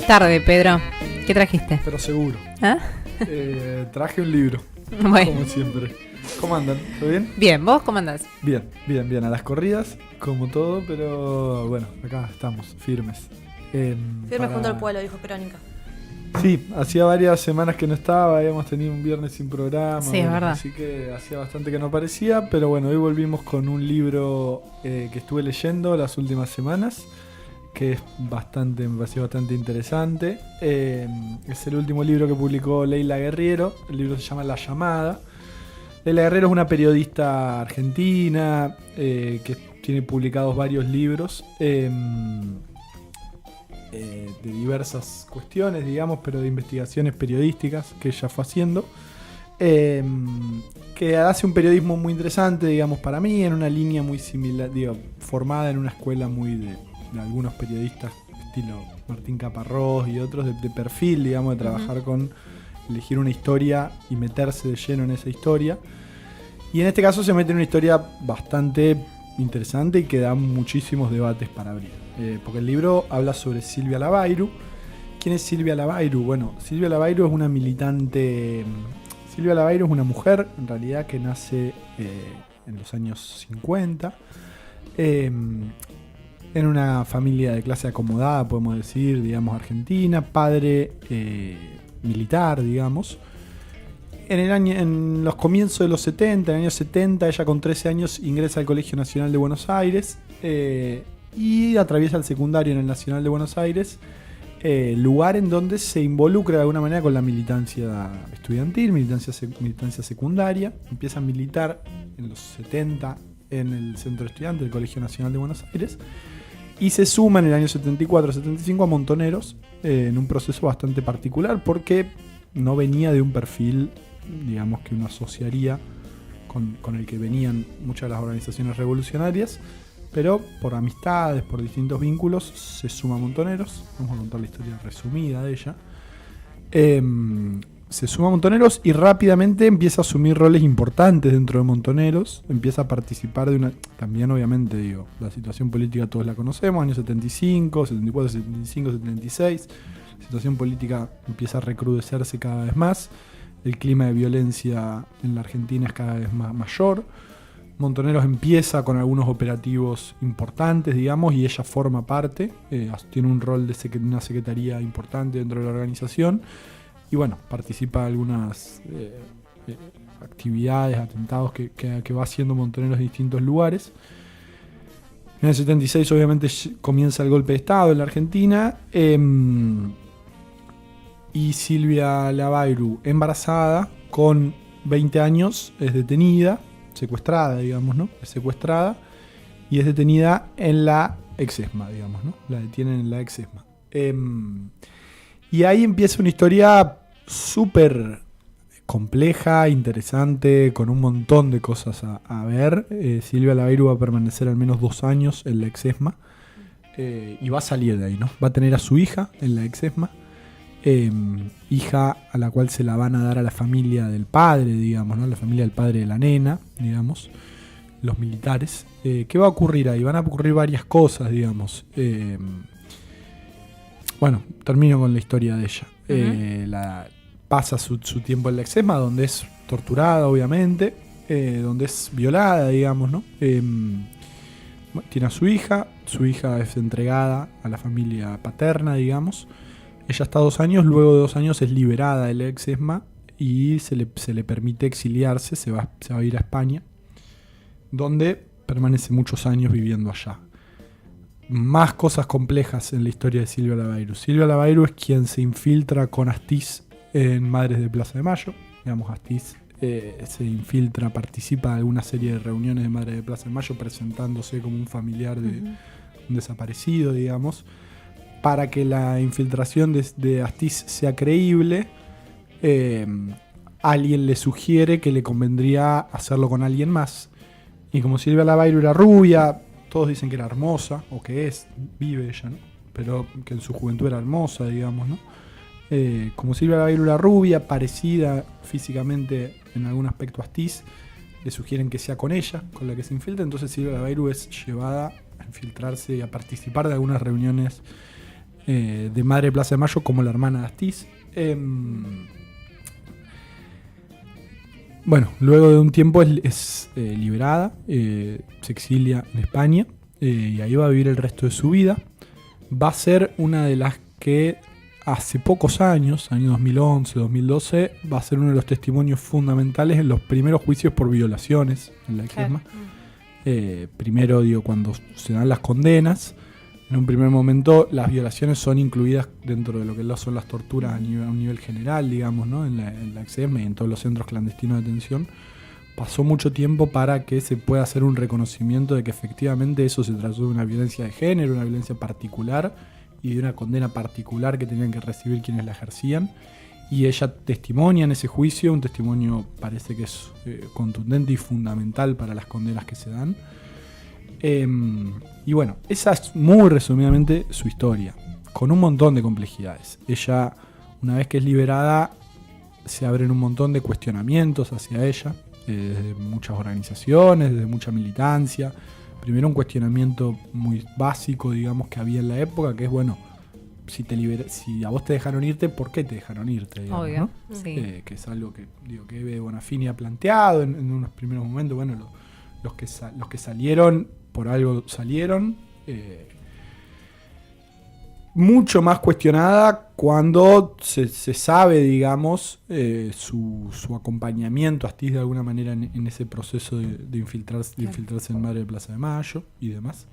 Tarde, Pedro. ¿Qué trajiste? Pero seguro. ¿Ah? Traje un libro, Bueno. como siempre. ¿Cómo andan? ¿Todo bien? Bien, ¿vos cómo andás? Bien. A las corridas, como todo, pero bueno, acá estamos, firmes. Firme junto al pueblo, dijo Crónica. Sí, hacía varias semanas que no estaba, habíamos tenido un viernes sin programa. Sí, es verdad. Así que hacía bastante que no aparecía, pero bueno, hoy volvimos con un libro que estuve leyendo las últimas semanas, que es me pareció bastante interesante. Es el último libro que publicó Leila Guerriero, el libro se llama La Llamada. Leila Guerriero es una periodista argentina que tiene publicados varios libros de diversas cuestiones, digamos, pero de investigaciones periodísticas que ella fue haciendo. Que hace un periodismo muy interesante, digamos, para mí, en una línea muy similar, digo, formada en una escuela muy de algunos periodistas estilo Martín Caparrós y otros de perfil, digamos, de trabajar con elegir una historia y meterse de lleno en esa historia. Y en este caso se mete en una historia bastante interesante y que da muchísimos debates para abrir. Porque el libro habla sobre Silvia Lavairo. ¿Quién es Silvia Lavairo? Bueno, Silvia Lavairo es una militante. Silvia Lavairo es una mujer, en realidad, que nace en los años 50. En una familia de clase acomodada, podemos decir, digamos, argentina. Padre militar, digamos. En los comienzos de los 70, en el año 70, ella con 13 años ingresa al Colegio Nacional de Buenos Aires y atraviesa el secundario en el Nacional de Buenos Aires, lugar en donde se involucra de alguna manera con la militancia estudiantil, militancia secundaria. Empieza a militar en los 70 en el Centro Estudiante del Colegio Nacional de Buenos Aires y se suma en el año 74-75 a Montoneros en un proceso bastante particular porque no venía de un perfil, digamos, que uno asociaría con el que venían muchas de las organizaciones revolucionarias, pero por amistades, por distintos vínculos, se suma a Montoneros. Vamos a contar la historia resumida de ella. Se suma a Montoneros y rápidamente empieza a asumir roles importantes dentro de Montoneros. Empieza a participar de una... También, obviamente, digo, la situación política todos la conocemos, años 75, 74, 75, 76. La situación política empieza a recrudecerse cada vez más. El clima de violencia en la Argentina es cada vez más mayor. Montoneros empieza con algunos operativos importantes, digamos, y ella forma parte. Tiene un rol de una secretaría importante dentro de la organización. Y bueno, participa de algunas actividades, atentados que va haciendo Montoneros en distintos lugares. En el 76 obviamente comienza el golpe de Estado en la Argentina. Y Silvia Lavairo, embarazada, con 20 años, es detenida, secuestrada, digamos, ¿no? Es secuestrada y es detenida en la ex-ESMA, digamos, ¿no? La detienen en la ex-ESMA. Y ahí empieza una historia súper compleja, interesante, con un montón de cosas a ver. Silvia Lavairo va a permanecer al menos 2 años en la ex-ESMA y va a salir de ahí, ¿no? Va a tener a su hija en la ex-ESMA. Hija a la cual se la van a dar a la familia del padre, digamos, ¿no? La familia del padre de la nena, digamos, los militares. ¿Qué va a ocurrir ahí? Van a ocurrir varias cosas, digamos. Bueno, termino con la historia de ella. Pasa su tiempo en la ex-ESMA, donde es torturada, obviamente, donde es violada, digamos, ¿no? Tiene a su hija es entregada a la familia paterna, digamos. Ella está 2 años, luego de 2 años es liberada del ex-ESMA y se le permite exiliarse, se va a ir a España, donde permanece muchos años viviendo allá. Más cosas complejas en la historia de Silvia Lavairo. Silvia Lavairo es quien se infiltra con Astiz en Madres de Plaza de Mayo. Digamos, Astiz se infiltra, participa de alguna serie de reuniones de Madres de Plaza de Mayo presentándose como un familiar de un desaparecido, digamos. Para que la infiltración de Astiz sea creíble, alguien le sugiere que le convendría hacerlo con alguien más. Y como Silvia Lavairo era rubia, todos dicen que era hermosa, o que vive ella, ¿no? Pero que en su juventud era hermosa, digamos, ¿no? Como Silvia Lavairo era rubia, parecida físicamente en algún aspecto a Astiz, le sugieren que sea con ella, con la que se infiltra. Entonces Silvia Lavairo es llevada infiltrarse y a participar de algunas reuniones de Madre de Plaza de Mayo, como la hermana de Astiz. Bueno, luego de un tiempo es liberada, se exilia en España y ahí va a vivir el resto de su vida. Va a ser una de las que hace pocos años, año 2011, 2012, va a ser uno de los testimonios fundamentales en los primeros juicios por violaciones en la Exesma. Primero, cuando se dan las condenas, en un primer momento las violaciones son incluidas dentro de lo que son las torturas a un nivel general, digamos, ¿no? en la Exesma y en todos los centros clandestinos de detención. Pasó mucho tiempo para que se pueda hacer un reconocimiento de que efectivamente eso se trató de una violencia de género, una violencia particular y de una condena particular que tenían que recibir quienes la ejercían. Y ella testimonia en ese juicio, un testimonio parece que es contundente y fundamental para las condenas que se dan. Y bueno, esa es muy resumidamente su historia, con un montón de complejidades. Ella, una vez que es liberada, se abren un montón de cuestionamientos hacia ella, desde muchas organizaciones, desde mucha militancia. Primero un cuestionamiento muy básico, digamos, que había en la época, que es, bueno, si a vos te dejaron irte, ¿por qué te dejaron irte? Digamos, obvio, ¿no? sí. Que es algo que Eve Bonafini ha planteado en unos primeros momentos. Bueno, los que salieron, por algo salieron. Mucho más cuestionada cuando se sabe, digamos, su acompañamiento a Astiz de alguna manera en ese proceso de infiltrarse en Madre de Plaza de Mayo y demás.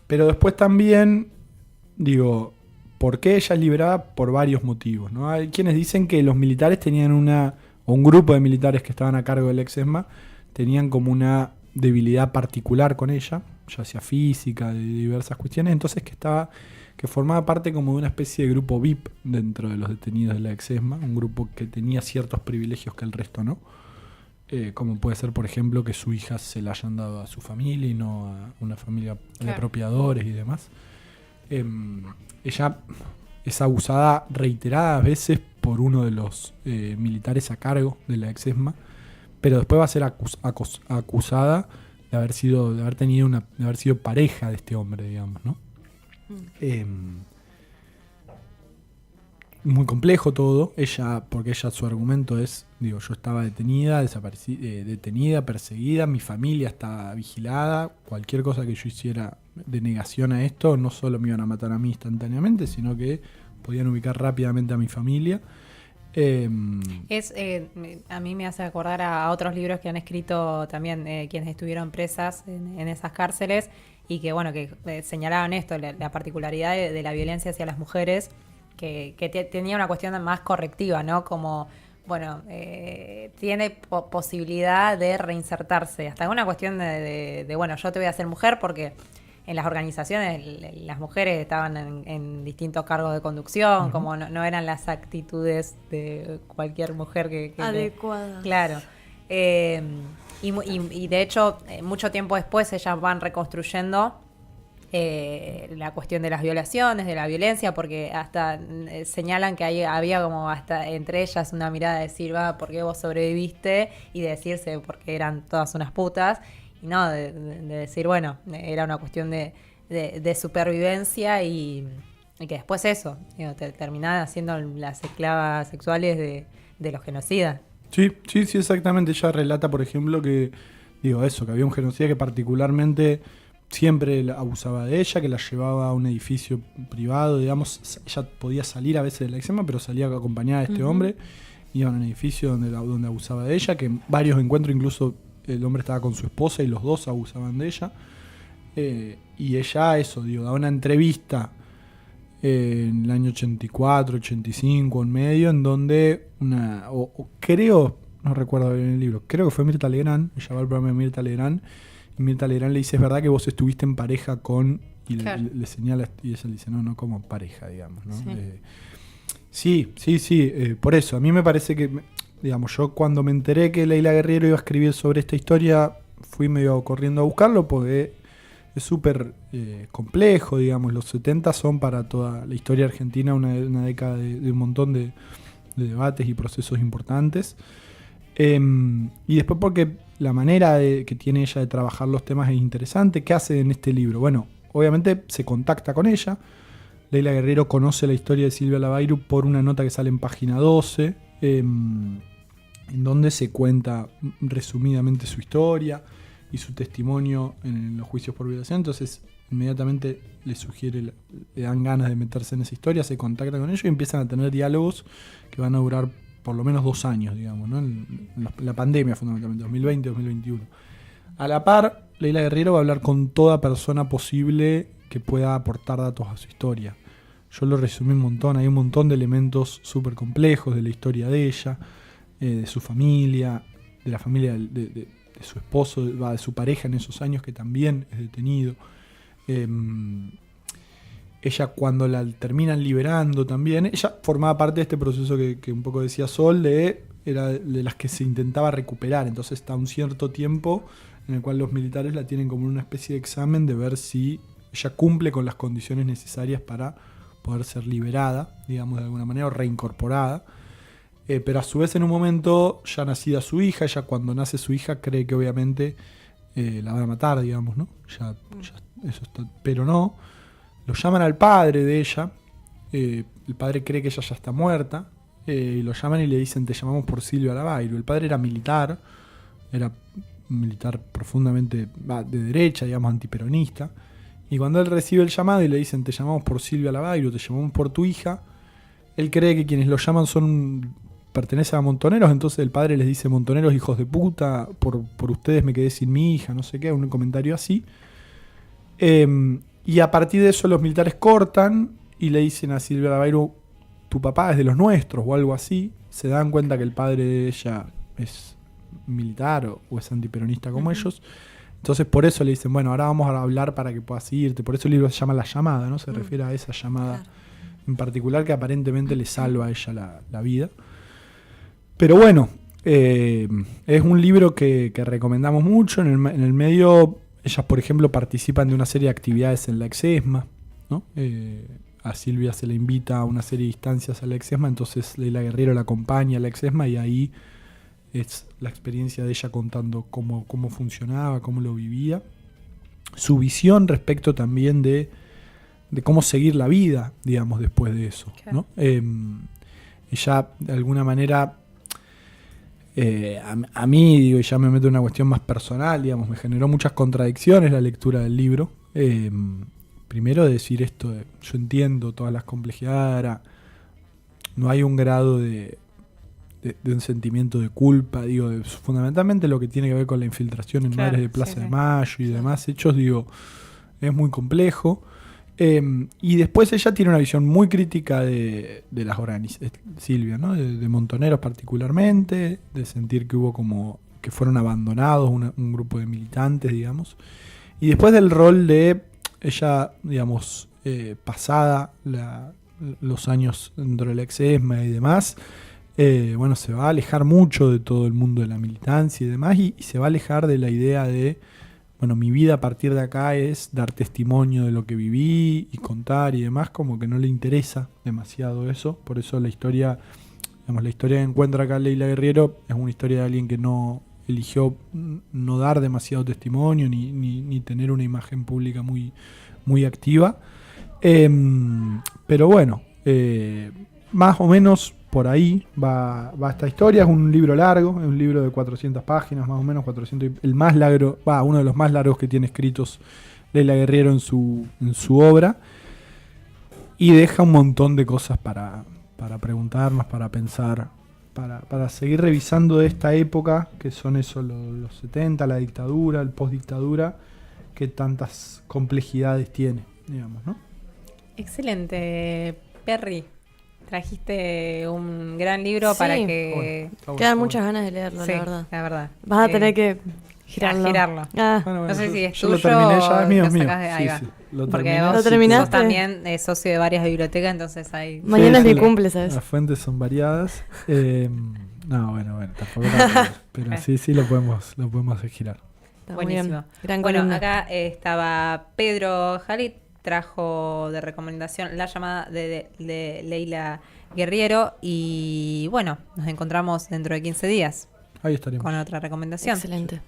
Pero después también, ¿por qué ella es liberada? Por varios motivos, ¿no? Hay quienes dicen que los militares tenían o un grupo de militares que estaban a cargo del Exesma, tenían como una debilidad particular con ella, ya sea física, de diversas cuestiones, entonces que formaba parte como de una especie de grupo VIP dentro de los detenidos de la Exesma, un grupo que tenía ciertos privilegios que el resto no, como puede ser, por ejemplo, que su hija se la hayan dado a su familia y no a una familia de apropiadores y demás. Ella es abusada reiteradas veces por uno de los militares a cargo de la Exesma, pero después va a ser acusada de haber sido pareja de este hombre, digamos, ¿no? Muy complejo todo. Porque su argumento es, yo estaba detenida, perseguida, mi familia está vigilada, cualquier cosa que yo hiciera de negación a esto, no solo me iban a matar a mí instantáneamente, sino que podían ubicar rápidamente a mi familia. A mí me hace acordar a otros libros que han escrito también quienes estuvieron presas en esas cárceles y que señalaban esto, la particularidad de la violencia hacia las mujeres, que tenía una cuestión más correctiva, ¿no? Como, tiene posibilidad de reinsertarse, hasta una cuestión de yo te voy a hacer mujer porque en las organizaciones las mujeres estaban en distintos cargos de conducción, uh-huh. Como no eran las actitudes de cualquier mujer que adecuadas. Claro. Y de hecho, mucho tiempo después ellas van reconstruyendo la cuestión de las violaciones, de la violencia, porque hasta señalan que había como hasta entre ellas una mirada de decir, ¿por qué vos sobreviviste? Y de decirse, porque eran todas unas putas. Y no, de decir, era una cuestión de supervivencia y que después eso, terminaban siendo las esclavas sexuales de los genocidas. Sí, exactamente. Ella relata, por ejemplo, que había un genocida que particularmente siempre abusaba de ella, que la llevaba a un edificio privado, digamos. Ella podía salir a veces de la Exesma, pero salía acompañada de este uh-huh. hombre, iba a un edificio donde abusaba de ella, que en varios encuentros incluso el hombre estaba con su esposa y los dos abusaban de ella. Y ella daba una entrevista en el año 84, 85, en medio, en donde no recuerdo bien el libro, creo que fue Mirta Legrand, ella va al programa de Mirta Legrand, y Mirta Legrand le dice, ¿es verdad que vos estuviste en pareja con...? Y claro. le señala, y ella le dice, no como pareja, digamos, ¿no? Sí. Por eso, a mí me parece que... yo cuando me enteré que Leila Guerriero iba a escribir sobre esta historia, fui medio corriendo a buscarlo porque es súper complejo, digamos. Los 70 son para toda la historia argentina una década de un montón de debates y procesos importantes. Y después porque la manera que tiene ella de trabajar los temas es interesante. ¿Qué hace en este libro? Bueno, obviamente se contacta con ella. Leila Guerriero conoce la historia de Silvia Lavairo por una nota que sale en página 12, en donde se cuenta resumidamente su historia y su testimonio en los juicios por violación. Entonces inmediatamente le dan ganas de meterse en esa historia, se contacta con ellos y empiezan a tener diálogos que van a durar por lo menos 2 años, digamos, ¿no? En la pandemia fundamentalmente, 2020-2021. A la par, Leila Guerriero va a hablar con toda persona posible que pueda aportar datos a su historia. Yo lo resumí un montón, hay un montón de elementos súper complejos de la historia de ella, de su familia, de la familia de su esposo, de su pareja en esos años que también es detenido. Ella cuando la terminan liberando también, ella formaba parte de este proceso que un poco decía Sol, era de las que se intentaba recuperar, entonces está un cierto tiempo en el cual los militares la tienen como una especie de examen de ver si ella cumple con las condiciones necesarias para poder ser liberada, digamos de alguna manera, o reincorporada. Pero a su vez en un momento ya nacida su hija, ella cuando nace su hija cree que obviamente la van a matar, digamos, ¿no? Ya eso está, pero no. Lo llaman al padre de ella, el padre cree que ella ya está muerta, y lo llaman y le dicen, te llamamos por Silvia Lavairo. El padre era militar profundamente de derecha, digamos, antiperonista, y cuando él recibe el llamado y le dicen, te llamamos por Silvia Lavairo, te llamamos por tu hija, él cree que quienes lo llaman pertenecen a montoneros, entonces el padre les dice, montoneros hijos de puta, por ustedes me quedé sin mi hija, no sé qué, un comentario así. Y a partir de eso los militares cortan y le dicen a Silvia Lavairo, tu papá es de los nuestros o algo así. Se dan cuenta que el padre de ella es militar o es antiperonista como ellos. Entonces por eso le dicen, bueno, ahora vamos a hablar para que puedas irte. Por eso el libro se llama La Llamada, ¿no? Se refiere a esa llamada en particular que aparentemente le salva a ella la vida. Pero bueno, es un libro que recomendamos mucho. En el medio, ellas por ejemplo participan de una serie de actividades en la Exesma, ¿no? A Silvia se le invita a una serie de instancias a la Exesma, entonces Leila Guerriero la acompaña a la Exesma y ahí es la experiencia de ella contando cómo funcionaba, cómo lo vivía. Su visión respecto también de cómo seguir la vida, digamos, después de eso, ¿no? Ella, de alguna manera, a mí, digo, ya me meto en una cuestión más personal, digamos, me generó muchas contradicciones la lectura del libro. Primero decir esto, yo entiendo todas las complejidades, no hay un grado de un sentimiento de culpa, digo, fundamentalmente lo que tiene que ver con la infiltración en Madres de Plaza de Mayo y demás hechos, digo, es muy complejo. Y después ella tiene una visión muy crítica de las organizaciones, Silvia, ¿no? De montoneros particularmente, de sentir que hubo como que fueron abandonados un grupo de militantes, digamos. Y después del rol de ella, digamos, pasada los años dentro de la Exesma y demás, bueno, se va a alejar mucho de todo el mundo de la militancia y demás, y se va a alejar de la idea de, bueno, mi vida a partir de acá es dar testimonio de lo que viví y contar y demás, como que no le interesa demasiado eso. Por eso la historia, digamos, la historia que encuentra acá Leila Guerriero es una historia de alguien que no eligió no dar demasiado testimonio ni tener una imagen pública muy, muy activa. Pero bueno, más o menos por ahí va esta historia. Es un libro largo, es un libro de 400 páginas, más o menos 400, el más largo, uno de los más largos que tiene escritos Leila Guerriero en su obra, y deja un montón de cosas para preguntarnos, para pensar, para seguir revisando de esta época, que son eso, los 70, la dictadura, el postdictadura, que tantas complejidades tiene, digamos, ¿no? Excelente, Perry. Trajiste un gran libro para que... Quedan muchas ganas de leerlo, sí, la verdad. Vas a tener que girarlo. Bueno, no sé si es yo tuyo lo terminé ya, es mío, o mío. ahí va. Sí, lo porque terminé. vos ¿Lo terminaste? sos también socio de varias bibliotecas, entonces hay... Mañana es mi cumple, ¿sabes? Las fuentes son variadas. No, bueno, tampoco pero sí lo podemos girar. Está buenísimo. Gran bueno, columna. acá estaba Pedro Jalit, trajo de recomendación La Llamada de Leila Guerriero, y bueno, nos encontramos dentro de 15 días. Ahí estaremos. Con otra recomendación. Excelente.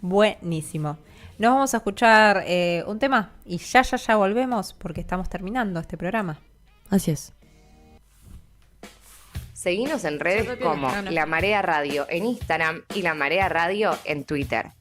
Buenísimo. Nos vamos a escuchar un tema y ya volvemos porque estamos terminando este programa. Así es. Seguinos en redes como La Marea Radio en Instagram y La Marea Radio en Twitter.